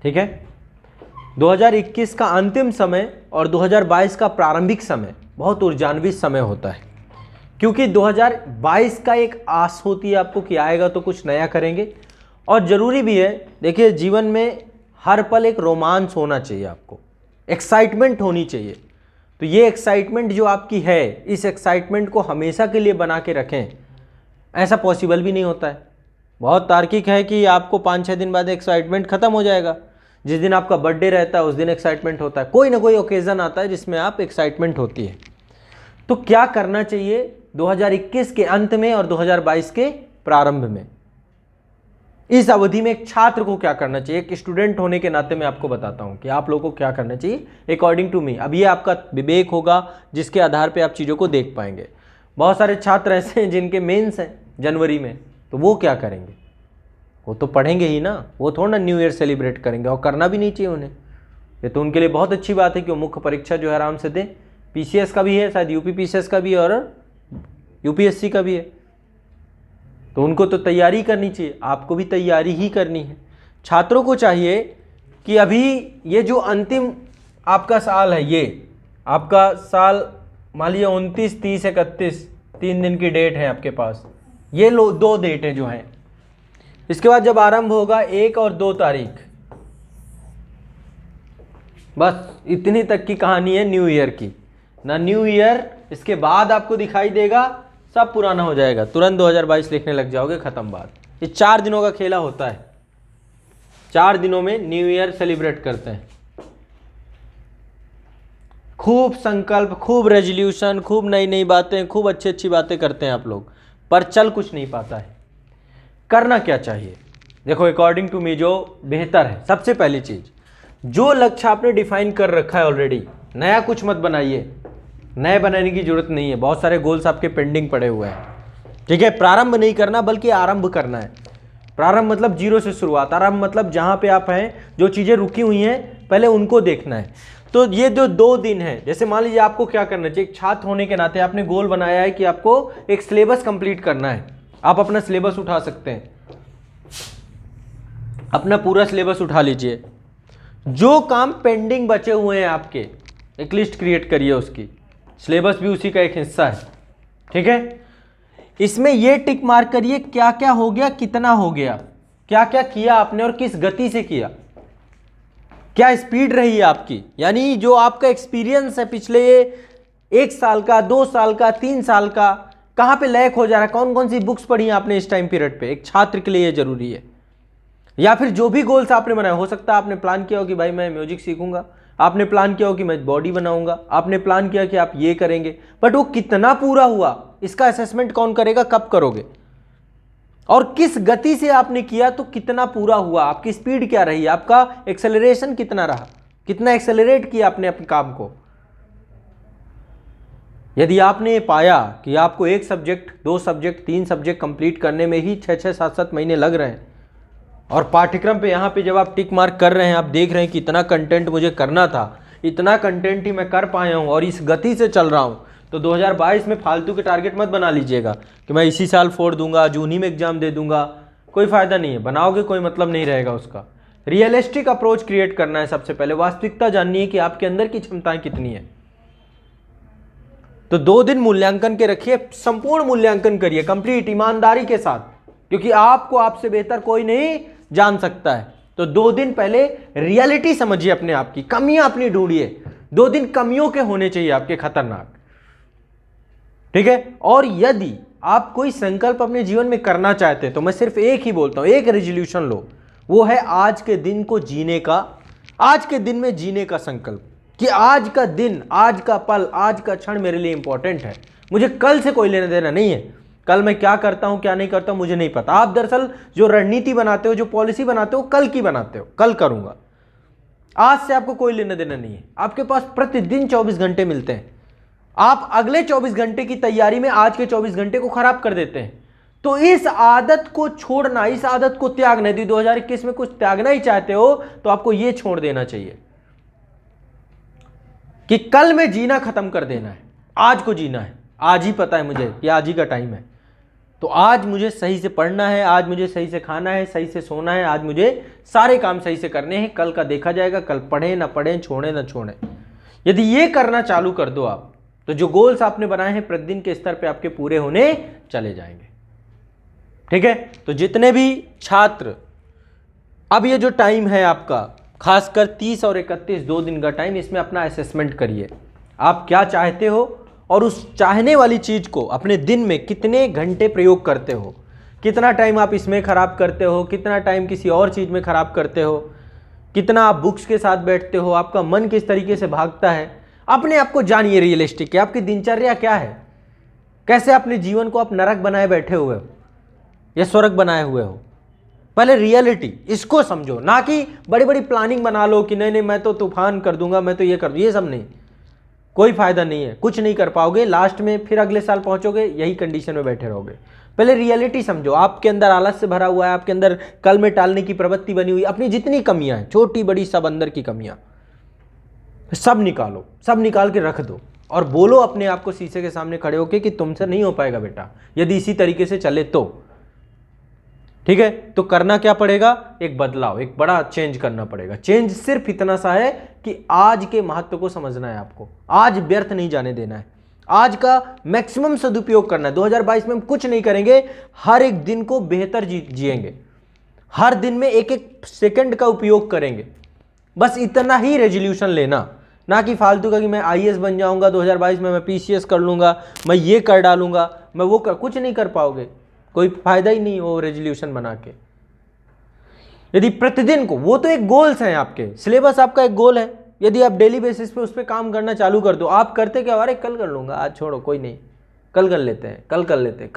ठीक है। 2021 का अंतिम समय और 2022 का प्रारंभिक समय बहुत ऊर्जान्वित समय होता है, क्योंकि 2022 का एक आस होती है आपको कि आएगा तो कुछ नया करेंगे, और ज़रूरी भी है। देखिए, जीवन में हर पल एक रोमांच होना चाहिए, आपको एक्साइटमेंट होनी चाहिए। तो ये एक्साइटमेंट जो आपकी है, इस एक्साइटमेंट को हमेशा के लिए बना के रखें, ऐसा पॉसिबल भी नहीं होता है। बहुत तार्किक है कि आपको 5-6 दिन बाद एक्साइटमेंट खत्म हो जाएगा। जिस दिन आपका बर्थडे रहता है उस दिन एक्साइटमेंट होता है, कोई ना कोई ओकेज़न आता है जिसमें आप एक्साइटमेंट होती है। तो क्या करना चाहिए 2021 के अंत में और 2022 के प्रारंभ में, इस अवधि में एक छात्र को क्या करना चाहिए? एक स्टूडेंट होने के नाते मैं आपको बताता हूं कि आप लोगों को क्या करना चाहिए अकॉर्डिंग टू मी। अब ये आपका विवेक होगा जिसके आधार पे आप चीज़ों को देख पाएंगे। बहुत सारे छात्र ऐसे हैं जिनके मेंस हैं जनवरी में, तो वो क्या करेंगे? वो तो पढ़ेंगे ही ना, वो थोड़ा ना न्यू ईयर सेलिब्रेट करेंगे, और करना भी नहीं चाहिए उन्हें। ये तो उनके लिए बहुत अच्छी बात है कि वो मुख्य परीक्षा जो है आराम से दें। पीसीएस का भी है, शायद यूपी पीसीएस का भी है, और यूपीएससी का भी है, तो उनको तो तैयारी करनी चाहिए। आपको भी तैयारी ही करनी है। छात्रों को चाहिए कि अभी ये जो अंतिम आपका साल है, ये आपका साल मान लीजिए 29, 30, 31 3 दिन की डेट है आपके पास। ये 2 डेटें जो हैं, इसके बाद जब आरंभ होगा 1 और 2 तारीख, बस इतनी तक की कहानी है न्यू ईयर की। ना न्यू ईयर इसके बाद आपको दिखाई देगा, सब पुराना हो जाएगा, तुरंत 2022 लिखने लग जाओगे, खत्म बात। ये 4 दिनों का खेला होता है, 4 दिनों में न्यू ईयर सेलिब्रेट करते हैं। खूब संकल्प, खूब रेजोल्यूशन, खूब नई नई बातें, खूब अच्छी अच्छी बातें करते हैं आप लोग, पर चल कुछ नहीं पाता है। करना क्या चाहिए? देखो, अकॉर्डिंग टू मी जो बेहतर है, सबसे पहली चीज, जो लक्ष्य आपने डिफाइन कर रखा है ऑलरेडी, नया कुछ मत बनाइए, नए बनाने की जरूरत नहीं है। बहुत सारे गोल्स आपके पेंडिंग पड़े हुए हैं, ठीक है। प्रारंभ नहीं करना बल्कि आरंभ करना है। प्रारंभ मतलब जीरो से शुरुआत, आरंभ मतलब जहां पे आप हैं, जो चीजें रुकी हुई हैं पहले उनको देखना है। तो ये जो 2 दिन है, जैसे मान लीजिए आपको क्या करना चाहिए, एक छात्र होने के नाते आपने गोल बनाया है कि आपको एक सिलेबस कंप्लीट करना है। आप अपना सिलेबस उठा सकते हैं, अपना पूरा सिलेबस उठा लीजिए। जो काम पेंडिंग बचे हुए हैं आपके, एक लिस्ट क्रिएट करिए उसकी, सिलेबस भी उसी का एक हिस्सा है, ठीक है। इसमें ये टिक मार्क करिए क्या क्या हो गया, कितना हो गया, क्या क्या किया आपने और किस गति से किया, क्या स्पीड रही है आपकी। यानी जो आपका एक्सपीरियंस है पिछले 1 साल का, 2 साल का, 3 साल का, कहां पे लैक हो जा रहा है, कौन कौन सी बुक्स पढ़ी आपने इस टाइम पीरियड पे, एक छात्र के लिए ये जरूरी है। या फिर जो भी गोल्स आपने बनाया, हो सकता है आपने प्लान किया हो कि भाई मैं म्यूजिक सीखूंगा, आपने प्लान किया हो कि मैं बॉडी बनाऊंगा, आपने प्लान किया कि आप ये करेंगे, बट वो कितना पूरा हुआ इसका असेसमेंट कौन करेगा, कब करोगे, और किस गति से आपने किया, तो कितना पूरा हुआ, आपकी स्पीड क्या रही, आपका एक्सेलरेशन कितना रहा, कितना एक्सेलरेट किया आपने अपने काम को। यदि आपने पाया कि आपको 1 सब्जेक्ट, 2 सब्जेक्ट, 3 सब्जेक्ट कंप्लीट करने में ही 6-6, 7-7 महीने लग रहे हैं, और पाठ्यक्रम पे यहाँ पे जब आप टिक मार्क कर रहे हैं, आप देख रहे हैं कि इतना कंटेंट मुझे करना था, इतना कंटेंट ही मैं कर पाया हूँ और इस गति से चल रहा हूँ, तो 2022 में फालतू के टारगेट मत बना लीजिएगा कि मैं इसी साल फोड़ दूंगा, जून ही में एग्जाम दे दूंगा। कोई फायदा नहीं है, बनाओगे कोई मतलब नहीं रहेगा उसका। रियलिस्टिक अप्रोच क्रिएट करना है। सबसे पहले वास्तविकता जाननी है कि आपके अंदर की क्षमताएं कितनी है। तो 2 दिन मूल्यांकन के रखिए, संपूर्ण मूल्यांकन करिए कंप्लीट ईमानदारी के साथ, क्योंकि आपको आपसे बेहतर कोई नहीं जान सकता है। तो 2 दिन पहले रियलिटी समझिए अपने आप की, कमियां अपनी ढूंढिए। 2 दिन कमियों के होने चाहिए आपके, खतरनाक, ठीक है। और यदि आप कोई संकल्प अपने जीवन में करना चाहते हैं तो मैं सिर्फ एक ही बोलता हूं, एक रेजोल्यूशन लो, वो है आज के दिन को जीने का, आज के दिन में जीने का संकल्प, कि आज का दिन, आज का पल, आज का क्षण मेरे लिए इंपॉर्टेंट है। मुझे कल से कोई लेना देना नहीं है, कल मैं क्या करता हूं क्या नहीं करता हूं मुझे नहीं पता। आप दरअसल जो रणनीति बनाते हो, जो पॉलिसी बनाते हो, कल की बनाते हो, कल करूंगा। आज से आपको कोई लेना देना नहीं है। आपके पास प्रतिदिन 24 घंटे मिलते हैं, आप अगले 24 घंटे की तैयारी में आज के 24 घंटे को खराब कर देते हैं। तो इस आदत को छोड़ना, इस आदत को त्यागना, यदि 2021 में कुछ त्यागना ही चाहते हो तो आपको यह छोड़ देना चाहिए कि कल में जीना खत्म कर देना है, आज को जीना है। आज ही पता है मुझे कि आज ही का टाइम है, तो आज मुझे सही से पढ़ना है, आज मुझे सही से खाना है, सही से सोना है, आज मुझे सारे काम सही से करने हैं, कल का देखा जाएगा, कल पढ़े ना पढ़े, छोड़े ना छोड़े। यदि ये करना चालू कर दो आप, तो जो गोल्स आपने बनाए हैं प्रतिदिन के स्तर पे आपके पूरे होने चले जाएंगे। ठीक है, तो जितने भी छात्र, अब ये जो टाइम है आपका, खासकर 30 और 31 2 दिन का टाइम, इसमें अपना असेसमेंट करिए। आप क्या चाहते हो और उस चाहने वाली चीज को अपने दिन में कितने घंटे प्रयोग करते हो, कितना टाइम आप इसमें खराब करते हो, कितना टाइम किसी और चीज में खराब करते हो, कितना आप बुक्स के साथ बैठते हो, आपका मन किस तरीके से भागता है। अपने आप को जानिए रियलिस्टिक है, आपकी दिनचर्या क्या है, कैसे अपने जीवन को आप नरक बनाए बैठे हुए हो या स्वर्ग बनाए हुए हो। पहले रियलिटी इसको समझो, ना कि बड़ी बड़ी प्लानिंग बना लो कि नहीं नहीं मैं तो तूफान कर दूंगा, मैं तो ये कर दूँ, ये सब नहीं, कोई फायदा नहीं है, कुछ नहीं कर पाओगे, लास्ट में फिर अगले साल पहुंचोगे यही कंडीशन में बैठे रहोगे। पहले रियलिटी समझो, आपके अंदर आलस से भरा हुआ है, आपके अंदर कल में टालने की प्रवृत्ति बनी हुई, अपनी जितनी कमियां हैं, छोटी बड़ी सब अंदर की कमियां, सब निकालो, सब निकाल के रख दो और बोलो अपने आप को शीशे के सामने खड़े होके कि तुमसे नहीं हो पाएगा बेटा, यदि इसी तरीके से चले तो। ठीक है, तो करना क्या पड़ेगा, एक बदलाव, एक बड़ा चेंज करना पड़ेगा। चेंज सिर्फ इतना सा है कि आज के महत्व को समझना है आपको, आज व्यर्थ नहीं जाने देना है, आज का मैक्सिमम सदुपयोग करना है। 2022 में हम कुछ नहीं करेंगे, हर एक दिन को बेहतर जिएंगे, हर दिन में एक एक सेकंड का उपयोग करेंगे, बस इतना ही रेजोल्यूशन लेना, ना कि फालतू का कि मैं आईएएस बन जाऊंगा 2022 में, मैं पीसीएस कर लूंगा, मैं ये कर डालूंगा, मैं वो कर, कुछ नहीं कर पाओगे, कोई फायदा ही नहीं वो रेजोल्यूशन बना के। यदि प्रतिदिन को, वो तो एक गोल्स हैं आपके, सिलेबस आपका एक गोल है, यदि आप डेली बेसिस पे उस पर काम करना चालू कर दो, आप करते क्या, अरे कल कर लूंगा, आज छोड़ो कोई नहीं, कल कर लेते हैं, कल कर लेते हैं,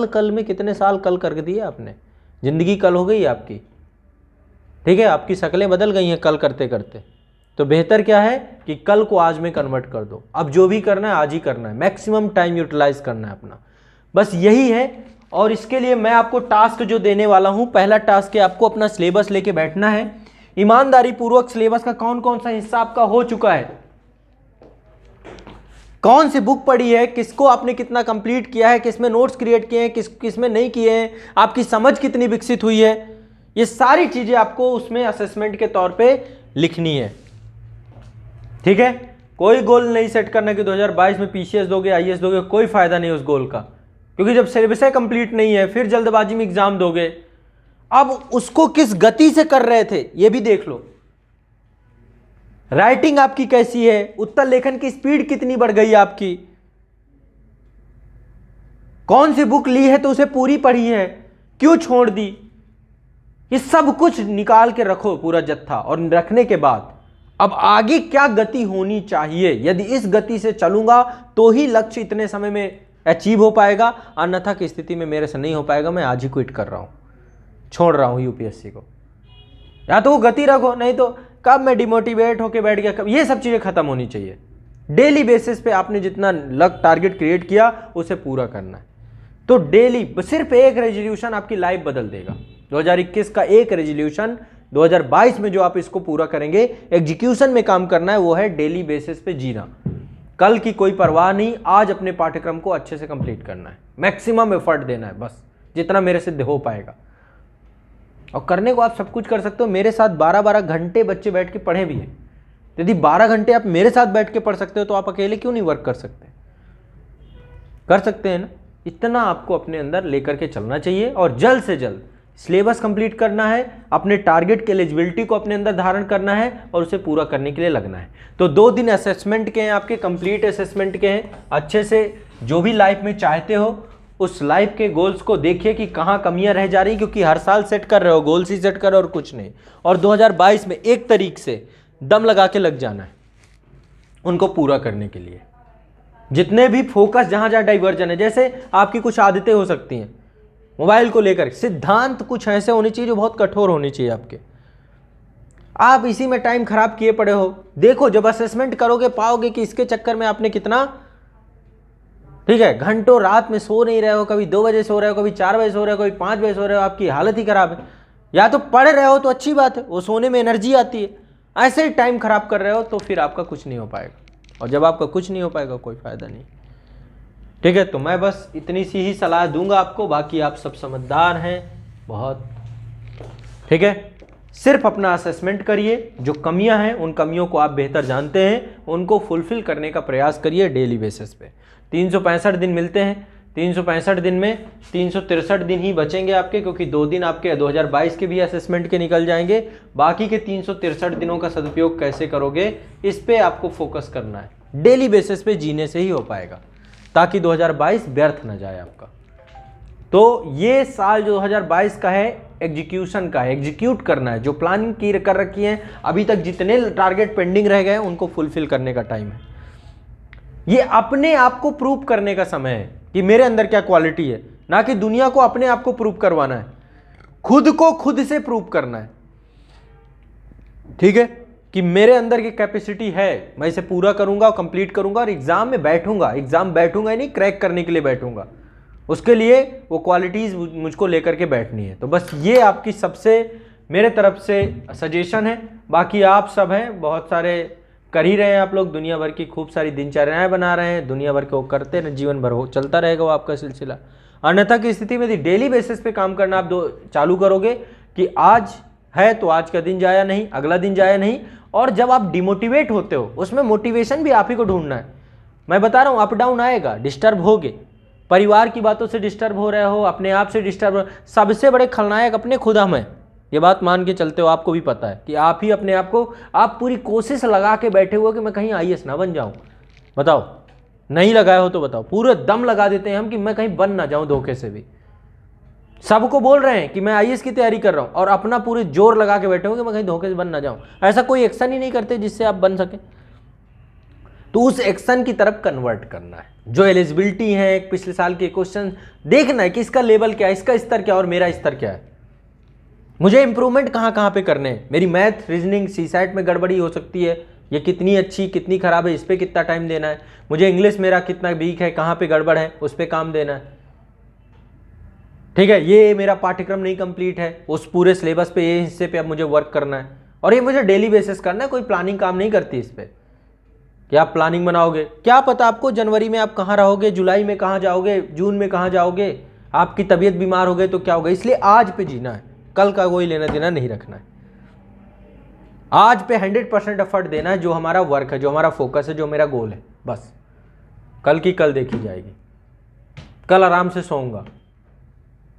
कल में कितने साल कल कर दिए आपने, जिंदगी कल हो गई आपकी। ठीक है, आपकी शक्लें बदल गई हैं कल करते करते। तो बेहतर क्या है कि कल को आज में कन्वर्ट कर दो, अब जो भी करना है आज ही करना है, मैक्सिमम टाइम यूटिलाइज करना है अपना, बस यही है। और इसके लिए मैं आपको टास्क जो देने वाला हूं, पहला टास्क है आपको अपना सिलेबस लेके बैठना है, ईमानदारी पूर्वक सिलेबस का कौन कौन सा हिस्सा आपका हो चुका है, कौन सी बुक पढ़ी है, किसको आपने कितना कंप्लीट किया है, किसमें नोट्स क्रिएट किए हैं, किसमें नहीं किए हैं, आपकी समझ कितनी विकसित हुई है, ये सारी चीजें आपको उसमें असेसमेंट के तौर पे लिखनी है। ठीक है, कोई गोल नहीं सेट करना कि 2022 में पीसीएस दोगे, आईएएस दोगे, कोई फायदा नहीं उस गोल का, क्योंकि जब सिलेबस कंप्लीट नहीं है फिर जल्दबाजी में एग्जाम दोगे। अब उसको किस गति से कर रहे थे ये भी देख लो, राइटिंग आपकी कैसी है, उत्तर लेखन की स्पीड कितनी बढ़ गई आपकी, कौन सी बुक ली है तो उसे पूरी पढ़ी है, क्यों छोड़ दी, ये सब कुछ निकाल के रखो पूरा जत्था। और रखने के बाद अब आगे क्या गति होनी चाहिए, यदि इस गति से चलूंगा तो ही लक्ष्य इतने समय में अचीव हो पाएगा, अन्यथा की स्थिति में मेरे से नहीं हो पाएगा, मैं आज ही क्विट कर रहा हूं, छोड़ रहा हूं यूपीएससी को। या तो वो गति रखो, नहीं तो कब मैं डिमोटिवेट होके बैठ गया, कब, ये सब चीजें खत्म होनी चाहिए। डेली बेसिस पे आपने जितना टारगेट क्रिएट किया उसे पूरा करना है। तो डेली सिर्फ एक रेजोल्यूशन आपकी लाइफ बदल देगा। 2021 का एक रेजोल्यूशन 2022 में जो आप इसको पूरा करेंगे, एग्जीक्यूशन में काम करना है, वो है डेली बेसिस पे जीना, कल की कोई परवाह नहीं, आज अपने पाठ्यक्रम को अच्छे से कंप्लीट करना है, मैक्सिमम एफर्ट देना है, बस जितना मेरे से हो पाएगा। और करने को आप सब कुछ कर सकते हो। मेरे साथ 12-12 घंटे बच्चे बैठ के पढ़े भी हैं। यदि 12 घंटे आप मेरे साथ बैठ के पढ़ सकते हो तो आप अकेले क्यों नहीं वर्क कर सकते, कर सकते हैं ना। इतना आपको अपने अंदर लेकर के चलना चाहिए और जल्द से जल्द सिलेबस कंप्लीट करना है, अपने टारगेट के एलिजिबिलिटी को अपने अंदर धारण करना है और उसे पूरा करने के लिए लगना है। तो 2 दिन असेसमेंट के हैं, आपके कंप्लीट असेसमेंट के हैं। अच्छे से जो भी लाइफ में चाहते हो उस लाइफ के गोल्स को देखिए कि कहाँ कमियां रह जा रही, क्योंकि हर साल सेट कर रहे हो, गोल्स ही सेट कर रहे हो और कुछ नहीं। और 2022 में एक तरीक से दम लगा के लग जाना है उनको पूरा करने के लिए। जितने भी फोकस जहां जहां डाइवर्जन है, जैसे आपकी कुछ आदतें हो सकती हैं मोबाइल को लेकर, सिद्धांत कुछ ऐसे होने चाहिए जो बहुत कठोर होने चाहिए आपके। आप इसी में टाइम खराब किए पड़े हो। देखो जब असेसमेंट करोगे पाओगे कि इसके चक्कर में आपने कितना, ठीक है, घंटों रात में सो नहीं रहे हो, कभी 2 बजे सो रहे हो, कभी 4 बजे सो रहे हो, कभी 5 बजे सो रहे हो, आपकी हालत ही खराब है। या तो पढ़ रहे हो तो अच्छी बात है, वो सोने में एनर्जी आती है, ऐसे ही टाइम खराब कर रहे हो तो फिर आपका कुछ नहीं हो पाएगा। और जब आपका कुछ नहीं हो पाएगा कोई फायदा नहीं। ठीक है, तो मैं बस इतनी सी ही सलाह दूंगा आपको, बाकी आप सब समझदार हैं बहुत। ठीक है, सिर्फ अपना असेसमेंट करिए, जो कमियां हैं उन कमियों को आप बेहतर जानते हैं, उनको फुलफिल करने का प्रयास करिए डेली बेसिस पे। 365 दिन मिलते हैं, 365 दिन में 363 दिन ही बचेंगे आपके, क्योंकि 2 दिन आपके 2022 के भी असेसमेंट के निकल जाएंगे। बाकी के 363 दिनों का सदुपयोग कैसे करोगे, इस पे आपको फोकस करना है। डेली बेसिस पे जीने से ही हो पाएगा, ताकि 2022 व्यर्थ न जाए आपका। तो ये साल जो 2022 का है एग्जीक्यूशन का है, एग्जीक्यूट करना है। जो प्लानिंग की कर रखी है, अभी तक जितने टारगेट पेंडिंग रह गए हैं उनको फुलफिल करने का टाइम है। ये अपने आप को प्रूव करने का समय है कि मेरे अंदर क्या क्वालिटी है, ना कि दुनिया को अपने आप को प्रूव करवाना है, खुद को खुद से प्रूव करना है। ठीक है, कि मेरे अंदर की कैपेसिटी है, मैं इसे पूरा करूंगा और कंप्लीट करूंगा और एग्जाम में बैठूंगा। एग्जाम बैठूंगा ही नहीं, क्रैक करने के लिए बैठूंगा। उसके लिए वो क्वालिटीज मुझको लेकर के बैठनी है। तो बस ये आपकी सबसे मेरे तरफ से सजेशन है। बाकी आप सब हैं, बहुत सारे कर ही रहे हैं आप लोग, दुनिया भर की खूब सारी दिनचर्याएं बना रहे हैं, दुनिया भर के वो करते हैं, जीवन भर हो चलता रहेगा वो आपका सिलसिला। अन्यथा की स्थिति में यदि डेली बेसिस पे काम करना आप चालू करोगे कि आज है तो आज का दिन जाया नहीं, अगला दिन जाया नहीं, और जब आप डिमोटिवेट होते हो उसमें मोटिवेशन भी आप ही को ढूंढना है। मैं बता रहा हूँ, अप डाउन आएगा, डिस्टर्ब होगे, परिवार की बातों से डिस्टर्ब हो रहे हो, अपने आप से डिस्टर्ब हो। सबसे बड़े खलनायक अपने खुद हम हैं, ये बात मान के चलते हो। आपको भी पता है कि आप ही अपने आप को, आप पूरी कोशिश लगा के बैठे हुए कि मैं कहीं आईएएस ना बन जाऊं। बताओ, नहीं लगाए हो तो बताओ। पूरे दम लगा देते हैं हम कि मैं कहीं बन ना जाऊं धोखे से भी। सबको बोल रहे हैं कि मैं आईएएस की तैयारी कर रहा हूं और अपना पूरे जोर लगा के बैठे हो कि मैं कहीं धोखे से बन ना जाऊं। ऐसा कोई एक्शन ही नहीं करते जिससे आप बन सके। तो उस एक्शन की तरफ कन्वर्ट करना है। जो एलिजिबिलिटी है, पिछले साल के क्वेश्चन देखना है कि इसका लेवल क्या है, इसका स्तर क्या और मेरा स्तर क्या है, मुझे इंप्रूवमेंट कहाँ कहाँ पे करने हैं। मेरी मैथ रीजनिंग सीसैट में गड़बड़ी हो सकती है, ये कितनी अच्छी कितनी खराब है, इस पर कितना टाइम देना है। मुझे इंग्लिश मेरा कितना वीक है, कहाँ पे गड़बड़ है, उस पर काम देना है। ठीक है, ये मेरा पाठ्यक्रम नहीं कंप्लीट है, उस पूरे सिलेबस पे ये हिस्से पे अब मुझे वर्क करना है, और ये मुझे डेली बेसिस करना है। कोई प्लानिंग काम नहीं करती इस पर कि आप प्लानिंग बनाओगे, क्या पता आपको जनवरी में आप कहाँ रहोगे, जुलाई में कहाँ जाओगे, जून में कहाँ जाओगे, आपकी तबीयत बीमार हो गई तो क्या होगा। इसलिए आज पे जीना है, कल का कोई लेना देना नहीं रखना है। आज पे 100% एफर्ट देना है, जो हमारा वर्क है, जो हमारा फोकस है, जो मेरा गोल है। बस कल की कल देखी जाएगी, कल आराम से सोऊंगा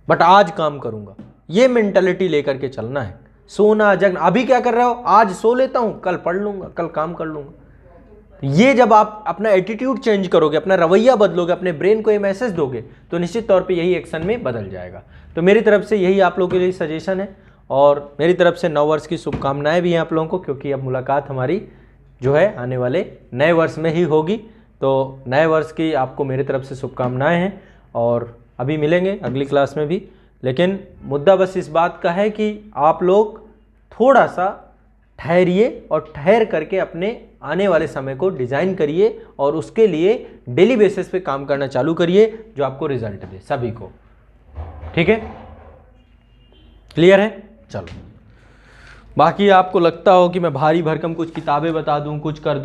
बट आज काम करूंगा। ये मेंटालिटी लेकर के चलना है। सोना जगना, अभी क्या कर रहे हो, आज सो लेता हूं, कल पढ़ लूंगा, कल काम कर लूंगा। ये जब आप अपना एटीट्यूड चेंज करोगे, अपना रवैया बदलोगे, अपने ब्रेन को ये मैसेज दोगे, तो निश्चित तौर पे यही एक्शन में बदल जाएगा। तो मेरी तरफ से यही आप लोगों के लिए सजेशन है, और मेरी तरफ से नव वर्ष की शुभकामनाएं भी हैं आप लोगों को, क्योंकि अब मुलाकात हमारी जो है आने वाले नए वर्ष में ही होगी। तो नए वर्ष की आपको मेरी तरफ से शुभकामनाएं हैं, और अभी मिलेंगे अगली क्लास में भी। लेकिन मुद्दा बस इस बात का है कि आप लोग थोड़ा सा ठहरिए और ठहर करके अपने आने वाले समय को डिज़ाइन करिए, और उसके लिए डेली बेसिस पे काम करना चालू करिए, जो आपको रिजल्ट दे सभी को। ठीक है, क्लियर है? चलो, बाकी आपको लगता हो कि मैं भारी भरकम कुछ किताबें बता दूं, कुछ कर दूं,